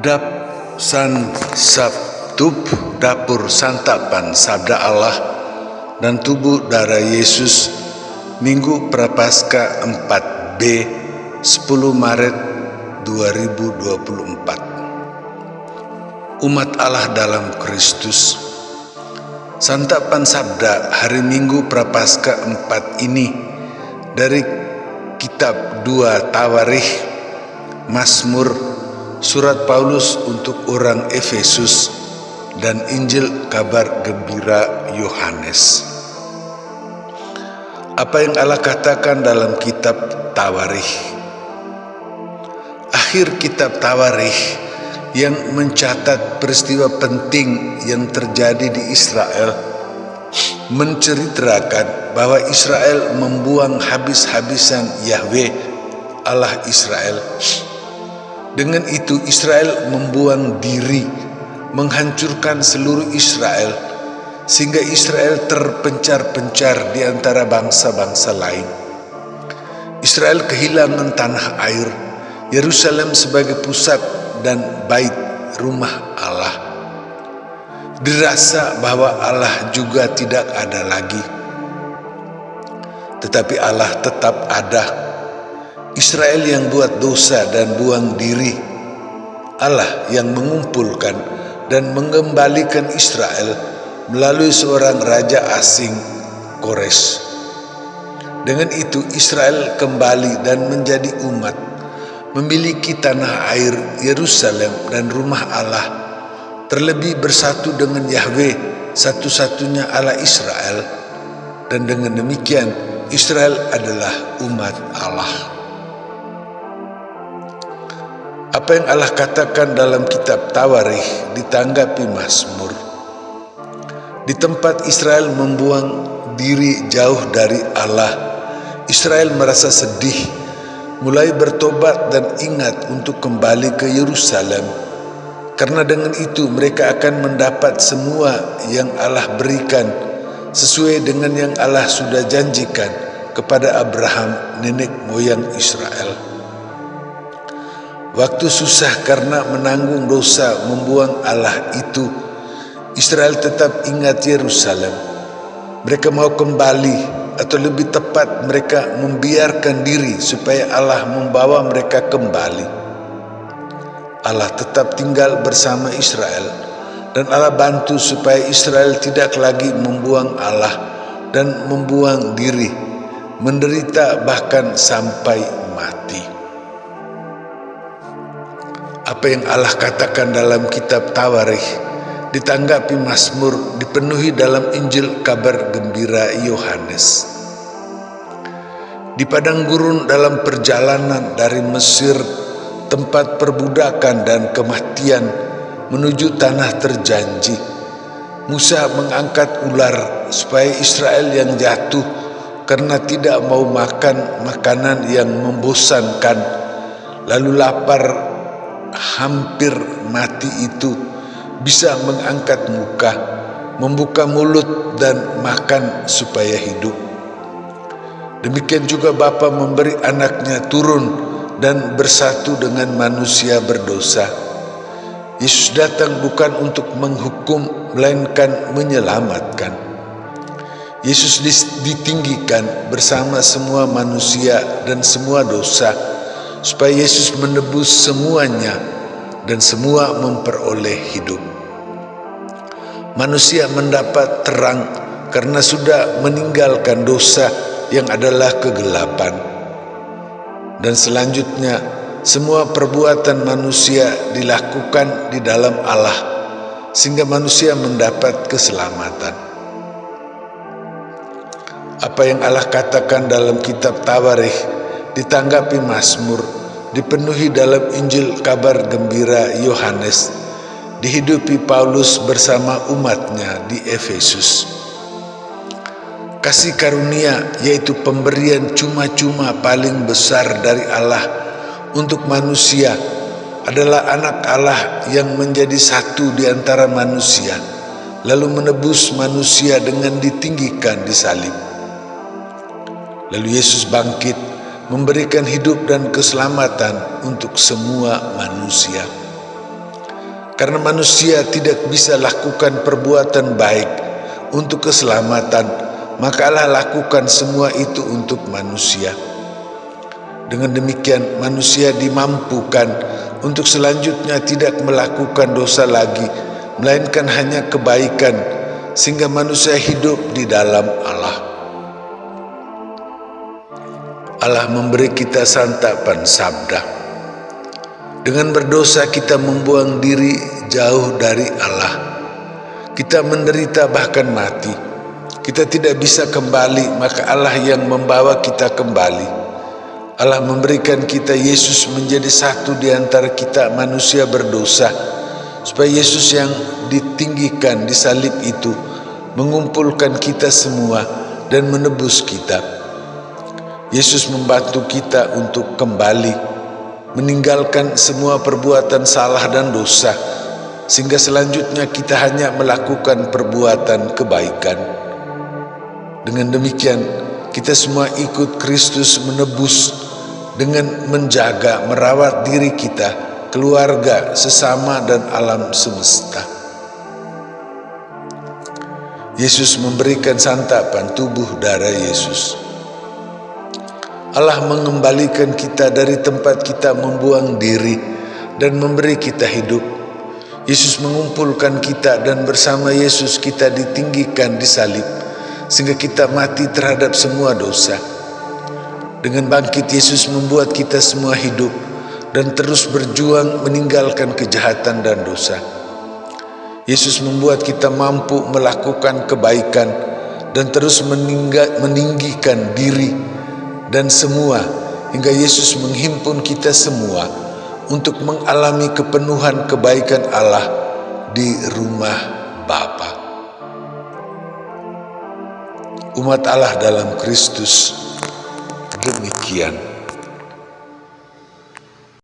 Dap San Sabtub Dapur Santapan Sabda Allah dan Tubuh Darah Yesus Minggu Prapaskah 4B 10 Maret 2024. Umat Allah dalam Kristus. Santapan Sabda hari Minggu Prapaskah 4 ini dari kitab 2 Tawarikh, Mazmur, surat Paulus untuk orang Efesus, dan Injil kabar gembira Yohanes. Apa yang Allah katakan dalam kitab Tawarikh? Akhir kitab Tawarikh yang mencatat peristiwa penting yang terjadi di Israel menceritakan bahwa Israel membuang habis-habisan Yahweh Allah Israel. Dengan itu Israel membuang diri, menghancurkan seluruh Israel, sehingga Israel terpencar-pencar di antara bangsa-bangsa lain. Israel kehilangan tanah air, Yerusalem sebagai pusat dan bait rumah Allah. Dirasa bahwa Allah juga tidak ada lagi. Tetapi Allah tetap ada. Israel yang buat dosa dan buang diri, Allah yang mengumpulkan dan mengembalikan Israel melalui seorang raja asing, Kores. Dengan itu Israel kembali dan menjadi umat, memiliki tanah air Yerusalem dan rumah Allah, terlebih bersatu dengan Yahweh, satu-satunya Allah Israel. Dan dengan demikian Israel adalah umat Allah. Apa yang Allah katakan dalam kitab Tawarikh ditanggapi Mazmur. Di tempat Israel membuang diri jauh dari Allah, Israel merasa sedih, mulai bertobat dan ingat untuk kembali ke Yerusalem. Karena dengan itu mereka akan mendapat semua yang Allah berikan sesuai dengan yang Allah sudah janjikan kepada Abraham, nenek moyang Israel. Waktu susah karena menanggung dosa membuang Allah itu, Israel tetap ingat Yerusalem. Mereka mau kembali, atau lebih tepat mereka membiarkan diri supaya Allah membawa mereka kembali. Allah tetap tinggal bersama Israel, dan Allah bantu supaya Israel tidak lagi membuang Allah dan membuang diri, menderita bahkan sampai mati. Apa yang Allah katakan dalam kitab Tawarikh ditanggapi Mazmur dipenuhi dalam Injil kabar gembira Yohanes. Di padang gurun dalam perjalanan dari Mesir, tempat perbudakan dan kematian, menuju tanah terjanji, Musa mengangkat ular supaya Israel yang jatuh karena tidak mau makan makanan yang membosankan, lalu lapar hampir mati itu, bisa mengangkat muka, membuka mulut dan makan supaya hidup. Demikian juga Bapa memberi anaknya turun dan bersatu dengan manusia berdosa. Yesus datang bukan untuk menghukum, melainkan menyelamatkan. Yesus ditinggikan bersama semua manusia dan semua dosa, supaya Yesus menebus semuanya dan semua memperoleh hidup. Manusia mendapat terang karena sudah meninggalkan dosa yang adalah kegelapan. Dan selanjutnya semua perbuatan manusia dilakukan di dalam Allah, sehingga manusia mendapat keselamatan. Apa yang Allah katakan dalam kitab Tawarikh ditanggapi Mazmur dipenuhi dalam Injil kabar gembira Yohanes, dihidupi Paulus bersama umatnya di Efesus. Kasih karunia, yaitu pemberian cuma-cuma paling besar dari Allah untuk manusia, adalah anak Allah yang menjadi satu di antara manusia, lalu menebus manusia dengan ditinggikan di salib. Lalu Yesus bangkit, memberikan hidup dan keselamatan untuk semua manusia. Karena manusia tidak bisa lakukan perbuatan baik untuk keselamatan, maka Allah lakukan semua itu untuk manusia. Dengan demikian manusia dimampukan untuk selanjutnya tidak melakukan dosa lagi, melainkan hanya kebaikan, sehingga manusia hidup di dalam Allah. Allah memberi kita santapan sabda. Dengan berdosa kita membuang diri jauh dari Allah. Kita menderita bahkan mati. Kita tidak bisa kembali, maka Allah yang membawa kita kembali. Allah memberikan kita Yesus menjadi satu di antara kita manusia berdosa, supaya Yesus yang ditinggikan di salib itu mengumpulkan kita semua dan menebus kita. Yesus membantu kita untuk kembali meninggalkan semua perbuatan salah dan dosa, sehingga selanjutnya kita hanya melakukan perbuatan kebaikan. Dengan demikian kita semua ikut Kristus menebus dengan menjaga, merawat diri kita, keluarga, sesama dan alam semesta. Yesus memberikan santapan tubuh darah Yesus. Allah mengembalikan kita dari tempat kita membuang diri dan memberi kita hidup. Yesus mengumpulkan kita dan bersama Yesus kita ditinggikan di salib, sehingga kita mati terhadap semua dosa. Dengan bangkit Yesus membuat kita semua hidup dan terus berjuang meninggalkan kejahatan dan dosa. Yesus membuat kita mampu melakukan kebaikan dan terus meninggikan diri dan semua, hingga Yesus menghimpun kita semua untuk mengalami kepenuhan kebaikan Allah di rumah Bapa. Umat Allah dalam Kristus demikian.